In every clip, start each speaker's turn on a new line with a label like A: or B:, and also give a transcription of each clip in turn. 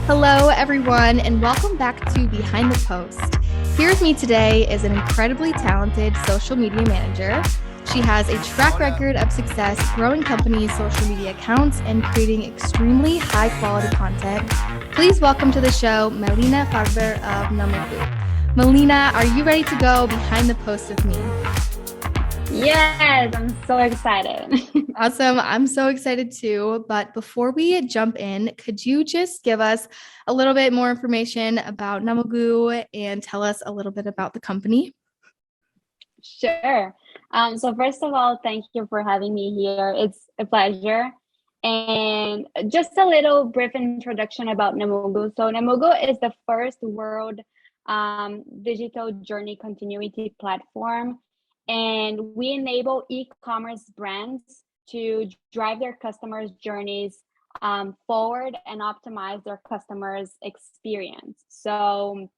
A: Hello, everyone, and welcome back to Behind the Post. Here with me today is an incredibly talented social media manager. She has a track record of success growing companies' social media accounts and creating extremely high quality content. Please welcome to the show, Milena Farber of Namogo. Milena, are you ready to go behind the post with me?
B: Yes, I'm so excited.
A: Awesome. I'm so excited too. But before we jump in, could you just give us a little bit more information about Namagu and tell us a little bit about the company?
B: Sure. So first of all, thank you for having me here. It's a pleasure. And just a little brief introduction about Namogo. So Namogo is the first world digital journey continuity platform, and we enable e-commerce brands to drive their customers' journeys forward and optimize their customers' experience. So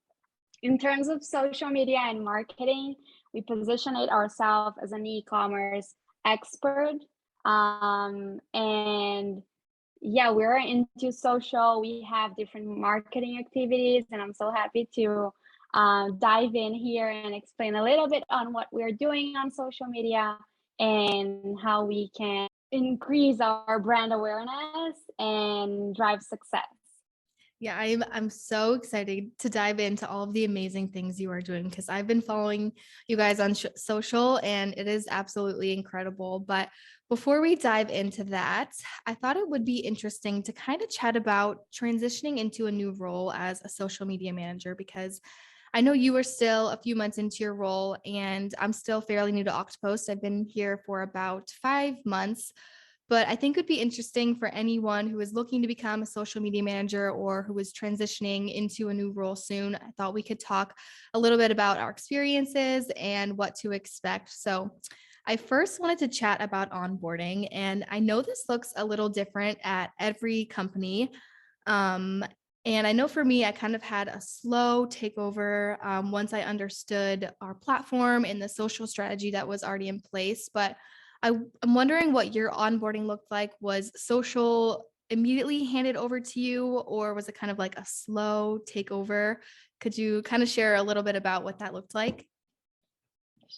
B: in terms of social media and marketing, we position it ourselves as an e-commerce expert. And yeah, we're into social. We have different marketing activities, and I'm so happy to dive in here and explain a little bit on what we're doing on social media and how we can increase our brand awareness and drive success.
A: Yeah, I'm so excited to dive into all of the amazing things you are doing because I've been following you guys on social and it is absolutely incredible. But before we dive into that, I thought it would be interesting to kind of chat about transitioning into a new role as a social media manager because I know you are still a few months into your role and I'm still fairly new to Oktopost. I've been here for about 5 months. But I think it would be interesting for anyone who is looking to become a social media manager or who is transitioning into a new role soon. I thought we could talk a little bit about our experiences and what to expect. So, I first wanted to chat about onboarding, and I know this looks a little different at every company. Um, and I know for me, I kind of had a slow takeover once I understood our platform and the social strategy that was already in place. But I'm wondering what your onboarding looked like. Was social immediately handed over to you, or was it kind of like a slow takeover? Could you kind of share a little bit about what that looked like?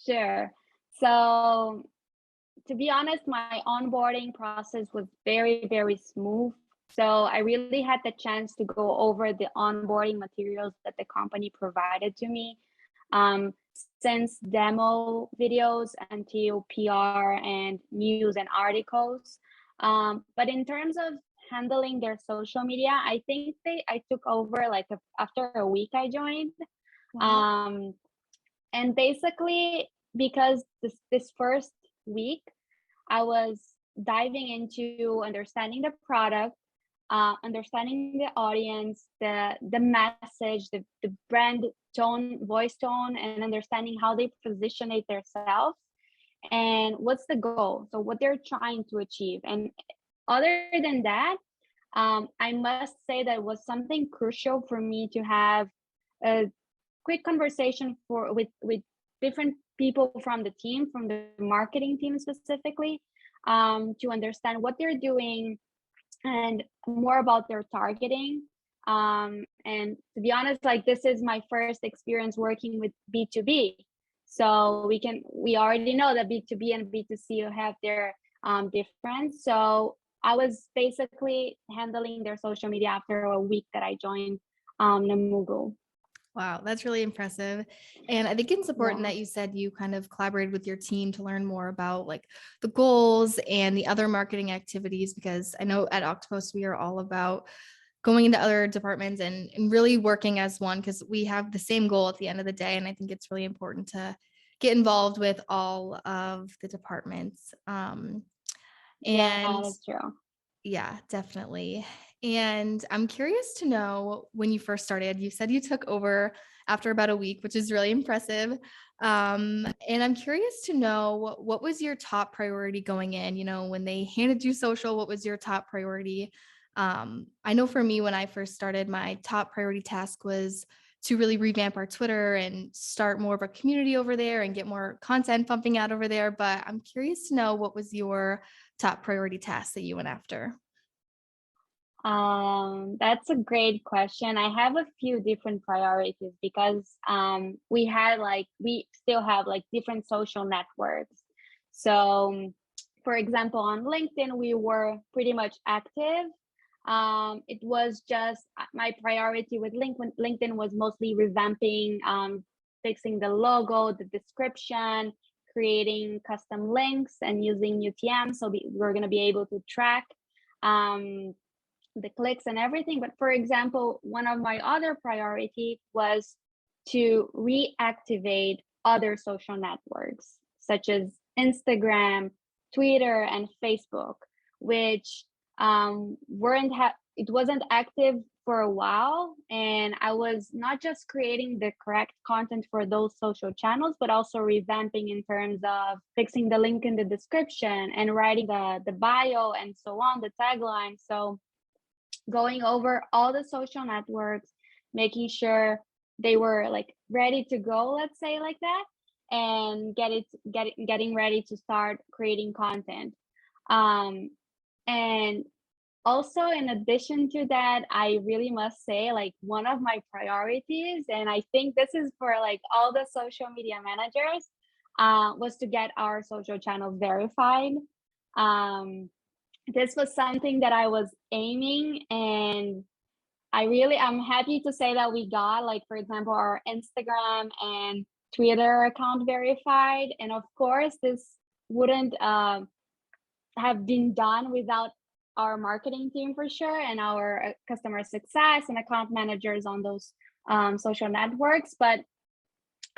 B: Sure. So to be honest, my onboarding process was very, very smooth. So I really had the chance to go over the onboarding materials that the company provided to me, um, since demo videos until PR and news and articles. But in terms of handling their social media, I took over like after a week I joined.
A: Wow.
B: Um, and basically, because this first week I was diving into understanding the product, understanding the audience, the message, the brand tone, voice tone, and understanding how they position it themselves and what's the goal. So what they're trying to achieve. And other than that, I must say that it was something crucial for me to have a quick conversation with different people from the team, from the marketing team specifically, to understand what they're doing and more about their targeting. And to be honest, like this is my first experience working with B2B. So we already know that B2B and B2C have their difference. So I was basically handling their social media after a week that I joined Namugo.
A: Wow, that's really impressive. And I think it's important
B: Yeah.
A: that you said you kind of collaborated with your team to learn more about like the goals and the other marketing activities, because I know at Octopus we are all about going into other departments and really working as one because we have the same goal at the end of the day. And I think it's really important to get involved with all of the departments.
B: Yeah,
A: And
B: that's true.
A: yeah, definitely. And I'm curious to know when you first started, you said you took over after about a week, which is really impressive. And I'm curious to know what was your top priority going in? You know, when they handed you social, what was your top priority? I know for me, when I first started, my top priority task was to really revamp our Twitter and start more of a community over there and get more content pumping out over there. But I'm curious to know what was your top priority task that you went after?
B: That's a great question. I have a few different priorities because we still have like different social networks. So, for example, on LinkedIn, we were pretty much active. It was just my priority with LinkedIn was mostly revamping, fixing the logo, the description, creating custom links, and using UTM. So we're going to be able to track. Um, the clicks and everything. But for example, one of my other priority was to reactivate other social networks such as Instagram, Twitter, and Facebook, which it wasn't active for a while, and I was not just creating the correct content for those social channels, but also revamping in terms of fixing the link in the description and writing the bio and so on, the tagline. So going over all the social networks, making sure they were like ready to go, let's say like that, and getting ready to start creating content. Um, and also, in addition to that, I really must say, like, one of my priorities, and I think this is for like all the social media managers, was to get our social channels verified. Um, this was something that I was aiming, and I'm happy to say that we got, like, for example, our Instagram and Twitter account verified. And of course, this wouldn't have been done without our marketing team for sure, and our customer success and account managers on those social networks. But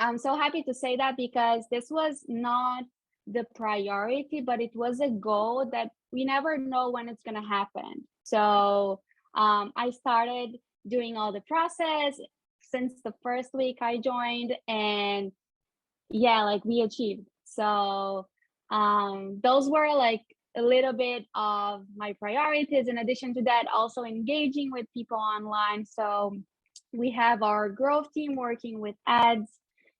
B: I'm so happy to say that because this was not the priority, but it was a goal that we never know when it's going to happen. So I started doing all the process since the first week I joined, and yeah, like we achieved. So those were like a little bit of my priorities. In addition to that, also engaging with people online. So we have our growth team working with ads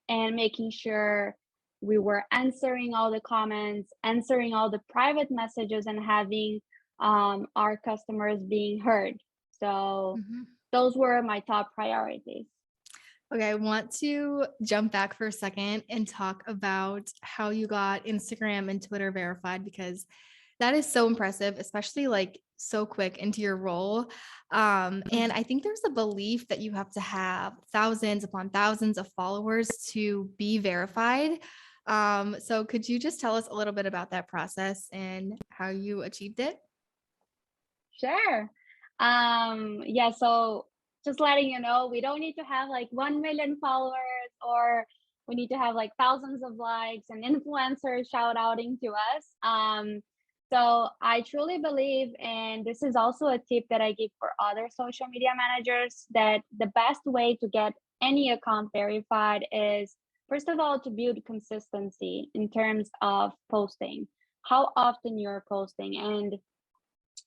B: and making sure we were answering all the comments, answering all the private messages, and having our customers being heard. So
A: Mhm.
B: those were my top priorities.
A: Okay, I want to jump back for a second and talk about how you got Instagram and Twitter verified because that is so impressive, especially like so quick into your role. And I think there's a belief that you have to have thousands upon thousands of followers to be verified. So could you just tell us a little bit about that process and how you achieved it?
B: Sure. Yeah, so just letting you know, we don't need to have like 1 million followers, or we need to have like thousands of likes and influencers shout outing to us. So I truly believe, and this is also a tip that I give for other social media managers, that the best way to get any account verified is, first of all, to build consistency in terms of posting, how often you're posting, and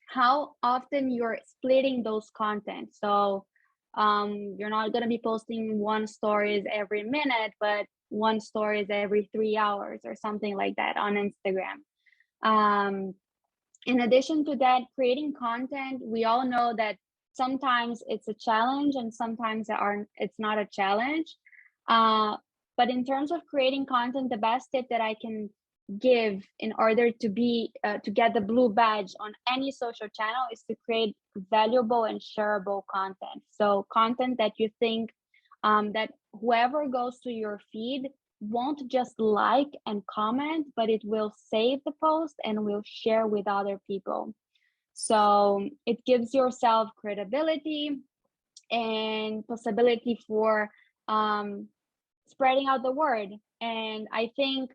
B: how often you're splitting those content. So you're not going to be posting one stories every minute, but one stories every 3 hours or something like that on Instagram. Um, in addition to that, creating content, we all know that sometimes it's a challenge and sometimes it's not a challenge. Uh, but in terms of creating content, the best tip that I can give in order to get the blue badge on any social channel is to create valuable and shareable content. So content that you think that whoever goes to your feed won't just like and comment, but it will save the post and will share with other people. So it gives yourself credibility and possibility for um, spreading out the word. And I think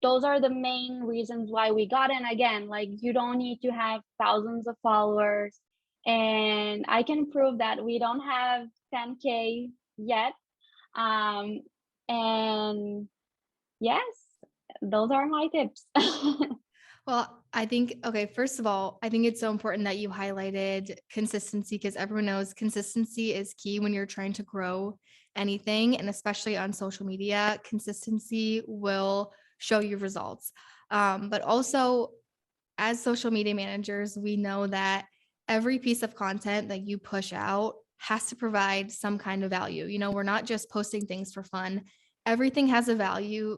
B: those are the main reasons why we got in. Again, like, you don't need to have thousands of followers, and I can prove that we don't have 10K yet. um and yes, those are my tips.
A: Well, I think, okay, first of all, I think it's so important that you highlighted consistency because everyone knows consistency is key when you're trying to grow anything. And especially on social media, consistency will show you results. But also, as social media managers, we know that every piece of content that you push out has to provide some kind of value. We're not just posting things for fun. Everything has a value,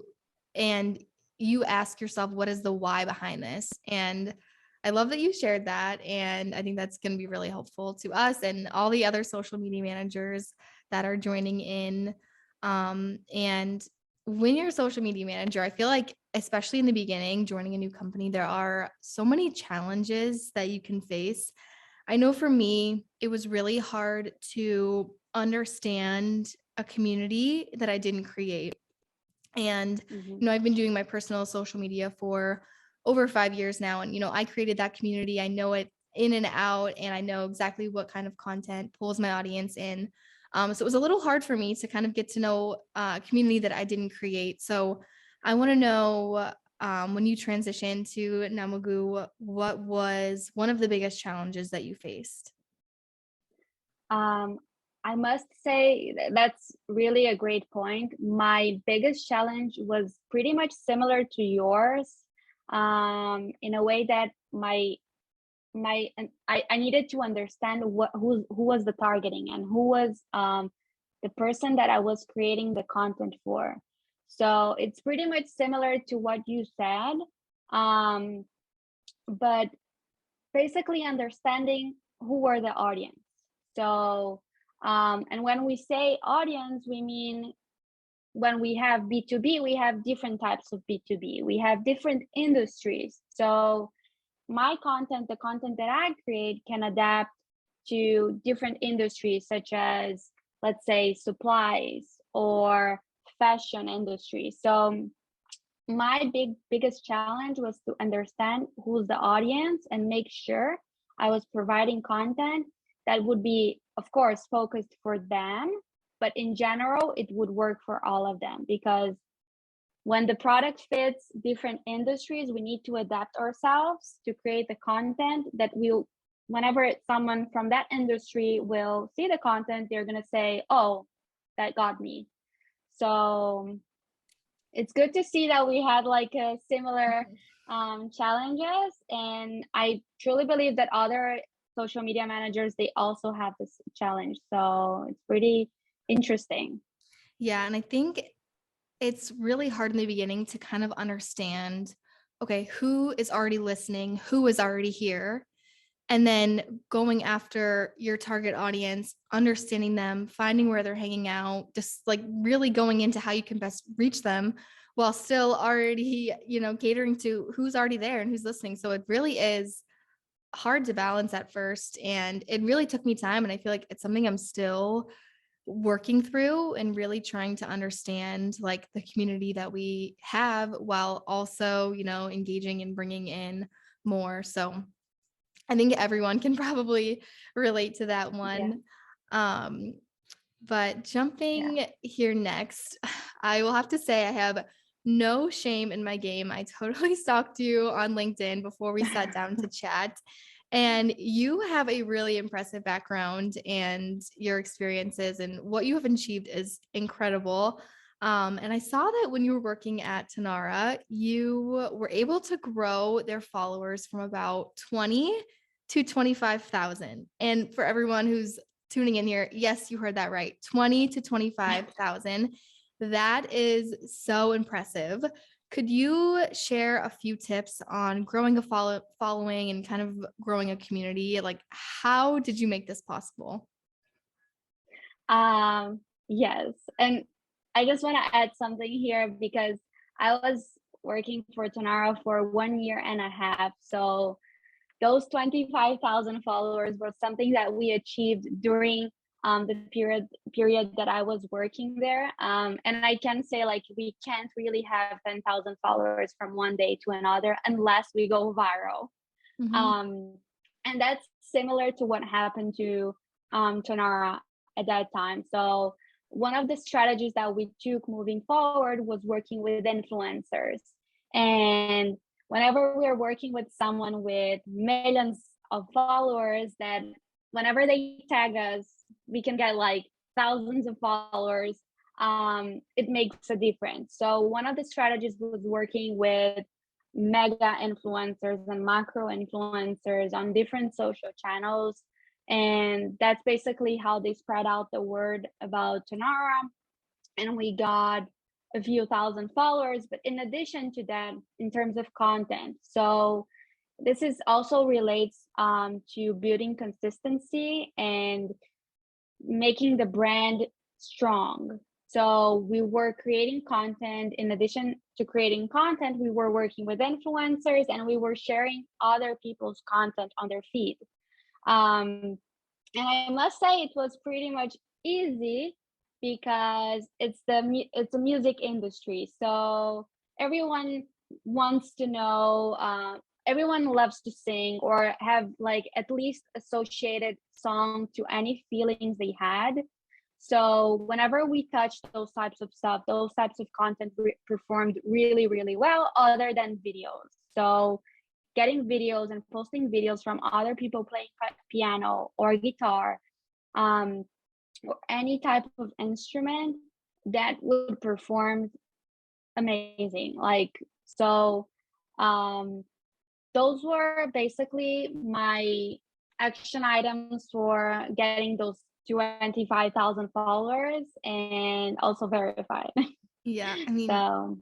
A: and you ask yourself, what is the why behind this? And I love that you shared that. And I think that's going to be really helpful to us and all the other social media managers that are joining in. And when you're a social media manager, I feel like, especially in the beginning, joining a new company, there are so many challenges that you can face. I know for me, it was really hard to understand a community that I didn't create. And,
B: Mm-hmm.
A: I've been doing my personal social media for over 5 years now. And, I created that community. I know it in and out, and I know exactly what kind of content pulls my audience in. So it was a little hard for me to kind of get to know a community that I didn't create. So I want to know, when you transitioned to Namogo, what was one of the biggest challenges that you faced?
B: Um, I must say that's really a great point. My biggest challenge was pretty much similar to yours, in a way that I needed to understand who was the targeting and who was the person that I was creating the content for. So it's pretty much similar to what you said, um, but basically understanding who were the audience. So, and when we say audience, we mean when we have B2B, we have different types of B2B. We have different industries. So my content, the content that I create, can adapt to different industries, such as, let's say, supplies or fashion industry. So my biggest challenge was to understand who's the audience and make sure I was providing content that would be, of course, focused for them, but in general it would work for all of them, because when the product fits different industries, we need to adapt ourselves to create the content that will, whenever someone from that industry will see the content, they're going to say, oh, that got me. So it's good to see that we had like a similar challenges, and I truly believe that other social media managers, they also have this challenge, so it's pretty interesting.
A: Yeah, and I think it's really hard in the beginning to kind of understand, okay, who is already listening, who is already here, and then going after your target audience, understanding them, finding where they're hanging out, just like really going into how you can best reach them while still already, catering to who's already there and who's listening. So it really is hard to balance at first. And it really took me time. And I feel like it's something I'm still working through and really trying to understand like the community that we have while also, engaging and bringing in more. So I think everyone can probably relate to that
B: Yeah,
A: one. Um, but
B: yeah.
A: jumping here next, I will have to say I have no shame in my game. I totally stalked you on LinkedIn before we sat down to chat. And you have a really impressive background, and your experiences and what you have achieved is incredible. And I saw that when you were working at Tanara, you were able to grow their followers from about 20 to 25,000. And for everyone who's tuning in here, yes, you heard that right. 20 to 25,000. That is so impressive. Could you share a few tips on growing a following and kind of growing a community? Like, how did you make this possible?
B: Yes, and I just want to add something here, because I was working for Tonara for 1 year and a half. So those 25,000 followers was something that we achieved during the period that I was working there. And I can say, like, we can't really have 10,000 followers from one day to another unless we go viral.
A: Mhm.
B: Um, and that's similar to what happened to Tonara at that time. So one of the strategies that we took moving forward was working with influencers. And whenever we're working with someone with millions of followers, that whenever they tag us, we can get like thousands of followers. It makes a difference. So one of the strategies was working with mega influencers and macro influencers on different social channels. And that's basically how they spread out the word about Tonara. And we got a few thousand followers. But in addition to that, in terms of content, so this is also relates to building consistency and making the brand strong. So we were creating content. In addition to creating content, we were working with influencers and we were sharing other people's content on their feed. And I must say it was pretty much easy because it's a music industry. So everyone wants to know, everyone loves to sing or have like at least associated song to any feelings they had. So whenever we touched those types of stuff, those types of content performed really, really well, other than videos. So getting videos and posting videos from other people playing piano or guitar, or any type of instrument that would perform amazing. Like, so those were basically my action items for getting those 25,000 followers and also verified.
A: Yeah, I mean,
B: So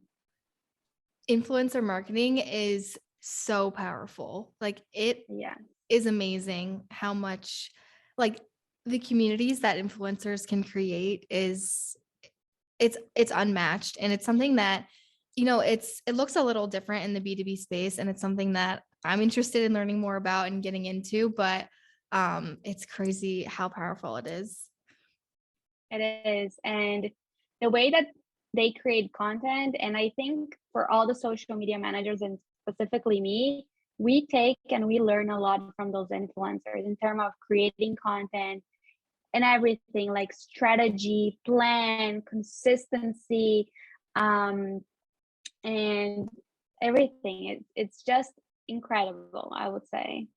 A: influencer marketing is so powerful. Like it
B: yeah,
A: is amazing how much like the communities that influencers can create is it's unmatched, and it's something that it looks a little different in the B2B space, and it's something that I'm interested in learning more about and getting into, but it's crazy how powerful it is.
B: it is. And the way that they create content, and I think for all the social media managers and specifically me, we take and we learn a lot from those influencers in terms of creating content and everything, like strategy, plan, consistency, and everything. It's just incredible, I would say.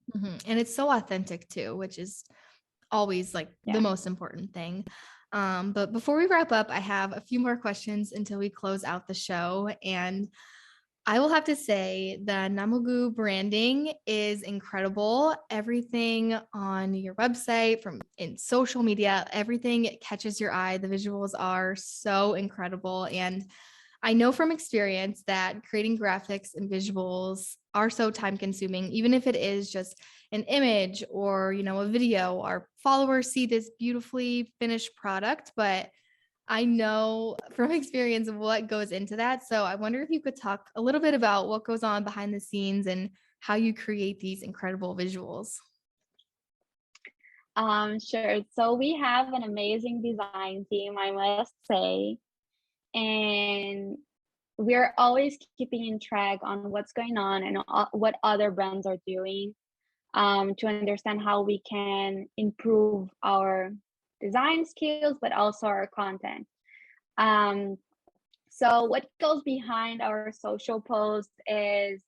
A: And it's so authentic too, which is always like the
B: Yeah.
A: most important thing. But before we wrap up, I have a few more questions until we close out the show. And I will have to say the Namogo branding is incredible. Everything on your website, from in social media, everything catches your eye. The visuals are so incredible. And I know from experience that creating graphics and visuals are so time consuming, even if it is just an image or, a video. Our followers see this beautifully finished product, but I know from experience what goes into that. So I wonder if you could talk a little bit about what goes on behind the scenes and how you create these incredible visuals.
B: Sure. So we have an amazing design team, I must say, and we're always keeping in track on what's going on and what other brands are doing, to understand how we can improve our design skills, but also our content. Um, so what goes behind our social posts is,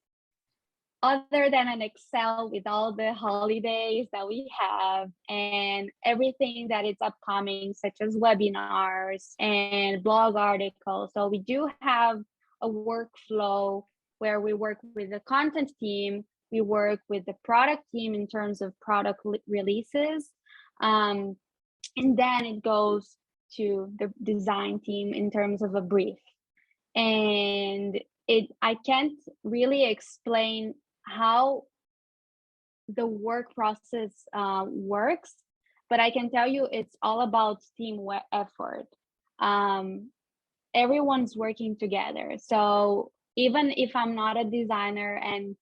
B: other than an Excel with all the holidays that we have and everything that is upcoming, such as webinars and blog articles. So we do have a workflow where we work with the content team, we work with the product team in terms of product releases, and then it goes to the design team in terms of a brief. And I can't really explain how the work process works, but I can tell you it's all about team effort. Everyone's working together. So even if I'm not a designer, and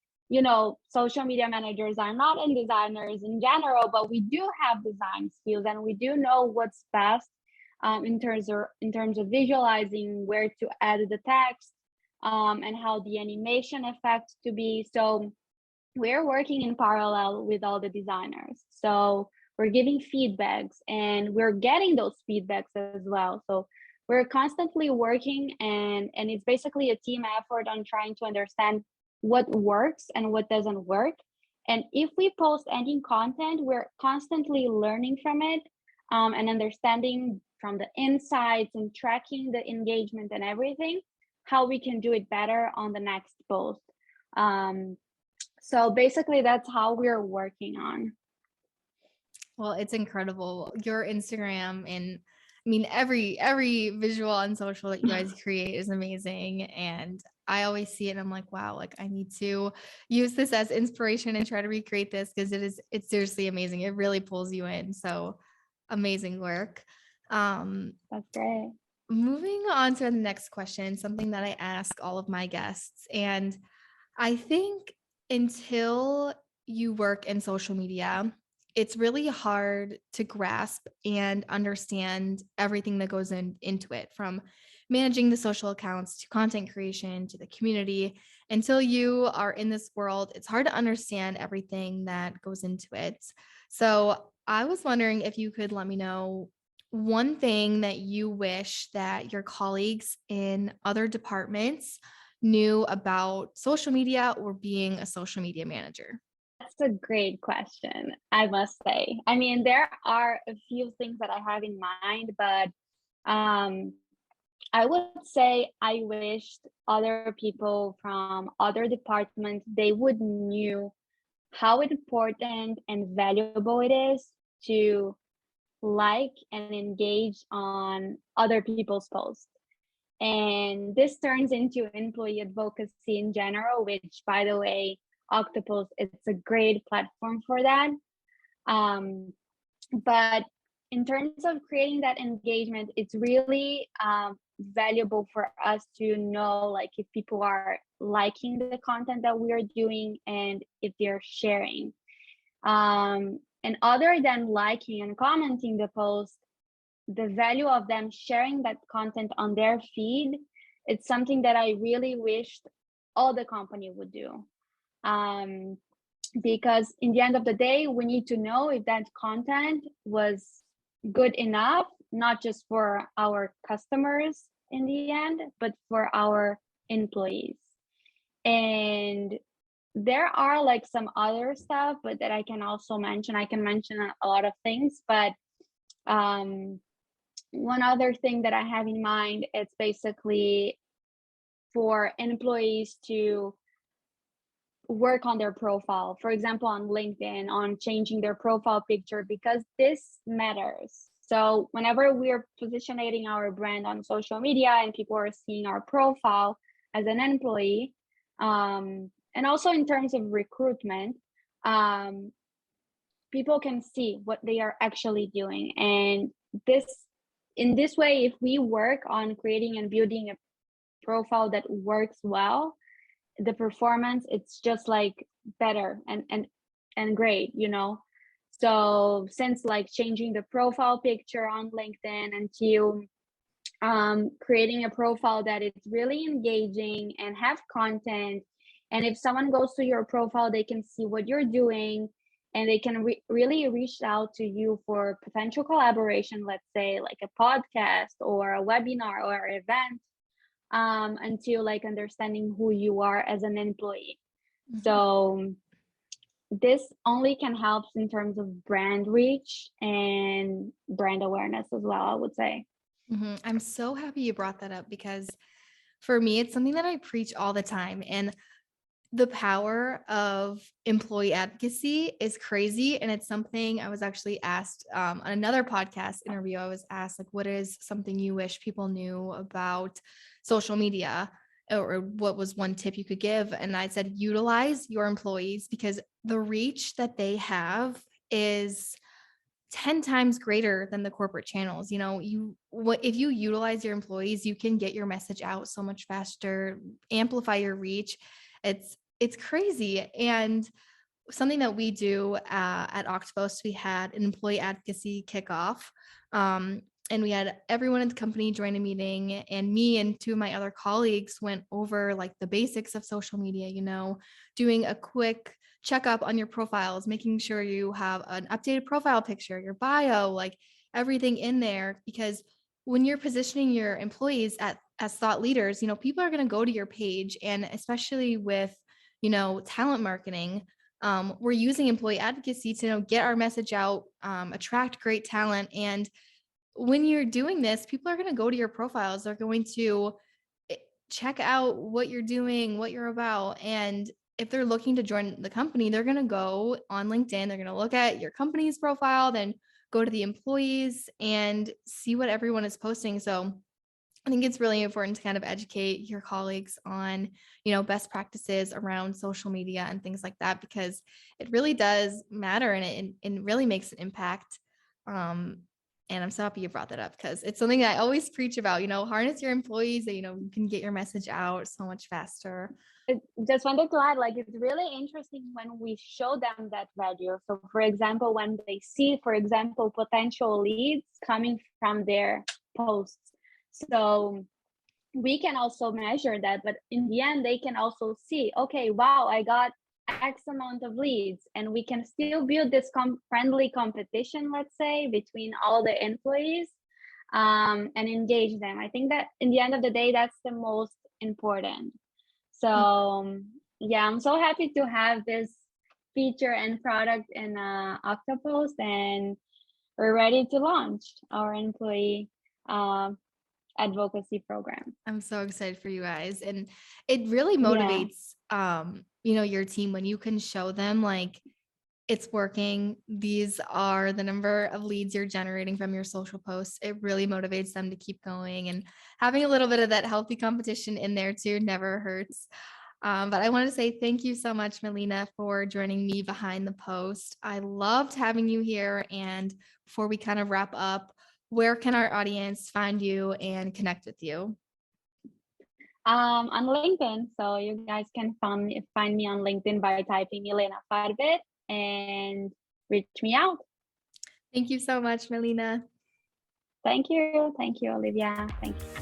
B: social media managers are not in designers in general, but we do have design skills and we do know what's best, in terms of visualizing where to add the text, and how the animation effects to be. So we're working in parallel with all the designers. So we're giving feedbacks and we're getting those feedbacks as well. So we're constantly working, and it's basically a team effort on trying to understand what works and what doesn't work. And if we post any content, we're constantly learning from it, and understanding from the insights and tracking the engagement and everything, how we can do it better on the next post. Um, so basically, that's how we're working on.
A: Well, it's incredible. Your Instagram and I mean every visual on social that you guys create is amazing. And I always see it and I'm like, wow, like I need to use this as inspiration and try to recreate this because it's seriously amazing. It really pulls you in. So amazing work. Um,
B: That's great.
A: Moving on to the next question, something that I ask all of my guests. And I think until you work in social media, it's really hard to grasp and understand everything that goes into it, from managing the social accounts to content creation to the community. Until you are in this world, it's hard to understand everything that goes into it. So I was wondering if you could let me know one thing that you wish that your colleagues in other departments knew about social media or being a social media manager?
B: That's a great question, I must say. I mean, there are a few things that I have in mind, but um, I would say I wished other people from other departments they would knew how important and valuable it is to like and engage on other people's posts. And this turns into employee advocacy in general, which, by the way, Oktopost it's a great platform for that. Um, but in terms of creating that engagement, it's really valuable for us to know like if people are liking the content that we are doing and if they're sharing. And other than liking and commenting the post, the value of them sharing that content on their feed, it's something that I really wished all the company would do. Um, because in the end of the day, we need to know if that content was good enough, not just for our customers in the end, but for our employees. And there are like some other stuff, but that I can also mention. I can mention a lot of things, but um, one other thing that I have in mind, it's basically for employees to work on their profile, for example, on LinkedIn, on changing their profile picture, because this matters. So whenever we're positioning our brand on social media and people are seeing our profile as an employee, and also in terms of recruitment, um, people can see what they are actually doing. And this, in this way, if we work on creating and building a profile that works well, the performance it's just like better and great, you know. So since like changing the profile picture on LinkedIn until creating a profile that is really engaging and have content, and if someone goes to your profile they can see what you're doing and they can really reach out to you for potential collaboration, let's say like a podcast or a webinar or event, until like understanding who you are as an employee.
A: Mhm.
B: So this only can help in terms of brand reach and brand awareness as well, I would say.
A: I'm so happy you brought that up because for me, it's something that I preach all the time. And the power of employee advocacy is crazy. And it's something I was actually asked on another podcast interview. I was asked, like, what is something you wish people knew about social media? Or what was one tip you could give? And I said, utilize your employees because the reach that they have is 10 times greater than the corporate channels. You know, if you utilize your employees, you can get your message out so much faster, amplify your reach. It's crazy. And something that we do at Oktopost, we had an employee advocacy kickoff. And we had everyone in the company join a meeting, and me and two of my other colleagues went over like the basics of social media, you know, doing a quick checkup on your profiles, making sure you have an updated profile picture, your bio, like everything in there. Because when you're positioning your employees as thought leaders, you know, people are going to go to your page. And especially with, you know, talent marketing, we're using employee advocacy to, you know, get our message out, attract great talent. And when you're doing this, people are going to go to your profiles. They're going to check out what you're doing, what you're about. And if they're looking to join the company, they're going to go on LinkedIn, they're going to look at your company's profile, then go to the employees and see what everyone is posting. So I think it's really important to kind of educate your colleagues on, best practices around social media and things like that, because it really does matter and really makes an impact. And I'm so happy you brought that up because it's something that I always preach about, harness your employees that, you can get your message out so much faster.
B: Just wanted to add, like, it's really interesting when we show them that value. So for example, when they see, for example, potential leads coming from their posts, so we can also measure that, but in the end they can also see, okay, wow, I got X amount of leads, and we can still build this friendly competition, let's say, between all the employees, and engage them. I think that in the end of the day, that's the most important. So yeah, I'm so happy to have this feature and product in Oktopost, and we're ready to launch our employee advocacy program.
A: I'm so excited for you guys. And it really
B: Yeah.
A: motivates, your team when you can show them like it's working. These are the number of leads you're generating from your social posts. It really motivates them to keep going, and having a little bit of that healthy competition in there too never hurts. But I want to say thank you so much, Milena, for joining me behind the post. I loved having you here. And before we kind of wrap up, where can our audience find you and connect with you?
B: On LinkedIn. So you guys can find me on LinkedIn by typing Milena Farber and reach me out.
A: Thank you so much, Milena.
B: Thank you. Thank you, Olivia. Thank you.